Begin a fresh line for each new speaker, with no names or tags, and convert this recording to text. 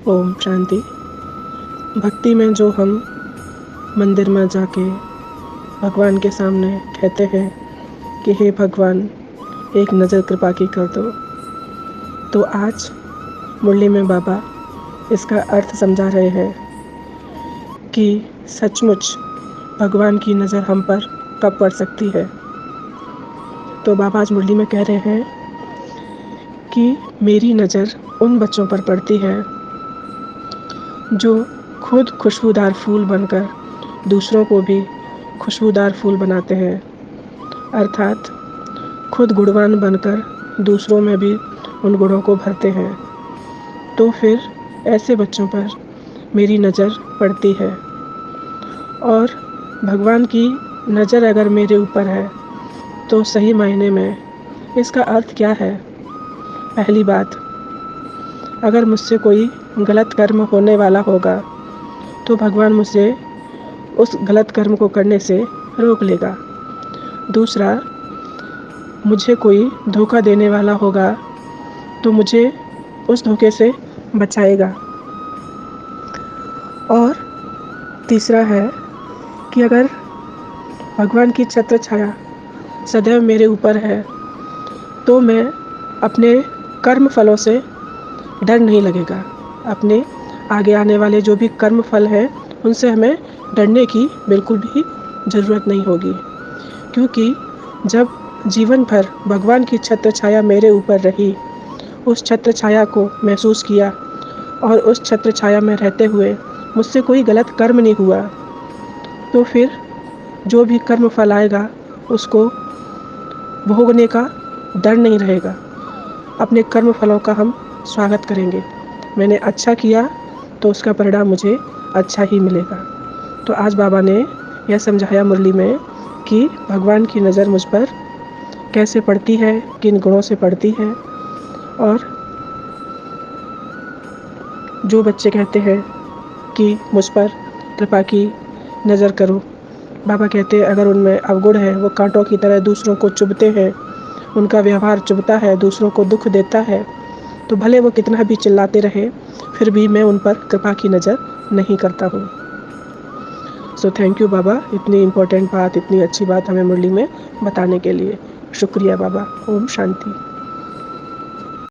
ओम शांति। भक्ति में जो हम मंदिर में जाके भगवान के सामने कहते हैं कि हे भगवान, एक नज़र कृपा की कर दो, तो आज मुरली में बाबा इसका अर्थ समझा रहे हैं कि सचमुच भगवान की नज़र हम पर कब पड़ सकती है। तो बाबा आज मुरली में कह रहे हैं कि मेरी नज़र उन बच्चों पर पड़ती है जो खुद खुशबूदार फूल बनकर दूसरों को भी खुशबूदार फूल बनाते हैं, अर्थात खुद गुणवान बनकर दूसरों में भी उन गुणों को भरते हैं। तो फिर ऐसे बच्चों पर मेरी नज़र पड़ती है। और भगवान की नज़र अगर मेरे ऊपर है तो सही मायने में इसका अर्थ क्या है। पहली बात, अगर मुझसे कोई गलत कर्म होने वाला होगा तो भगवान मुझे उस गलत कर्म को करने से रोक लेगा। दूसरा, मुझे कोई धोखा देने वाला होगा तो मुझे उस धोखे से बचाएगा। और तीसरा है कि अगर भगवान की छत्र छाया सदैव मेरे ऊपर है तो मैं अपने कर्म फलों से डर नहीं लगेगा। अपने आगे आने वाले जो भी कर्म फल हैं उनसे हमें डरने की बिल्कुल भी ज़रूरत नहीं होगी, क्योंकि जब जीवन भर भगवान की छत्र छाया मेरे ऊपर रही, उस छत्र छाया को महसूस किया और उस छत्र छाया में रहते हुए मुझसे कोई गलत कर्म नहीं हुआ, तो फिर जो भी कर्म फल आएगा उसको भोगने का डर नहीं रहेगा। अपने कर्म फलों का हम स्वागत करेंगे। मैंने अच्छा किया तो उसका परिणाम मुझे अच्छा ही मिलेगा। तो आज बाबा ने यह समझाया मुरली में कि भगवान की नज़र मुझ पर कैसे पड़ती है, किन गुणों से पड़ती है। और जो बच्चे कहते हैं कि मुझ पर कृपा की नज़र करो, बाबा कहते हैं अगर उनमें अवगुण है, वो कांटों की तरह दूसरों को चुभते हैं, उनका व्यवहार चुभता है, दूसरों को दुख देता है, तो भले वो कितना भी चिल्लाते रहे फिर भी मैं उन पर कृपा की नज़र नहीं करता हूँ। सो थैंक यू बाबा, इतनी इम्पोर्टेंट बात, इतनी अच्छी बात हमें मुरली में बताने के लिए। शुक्रिया बाबा। ओम शांति।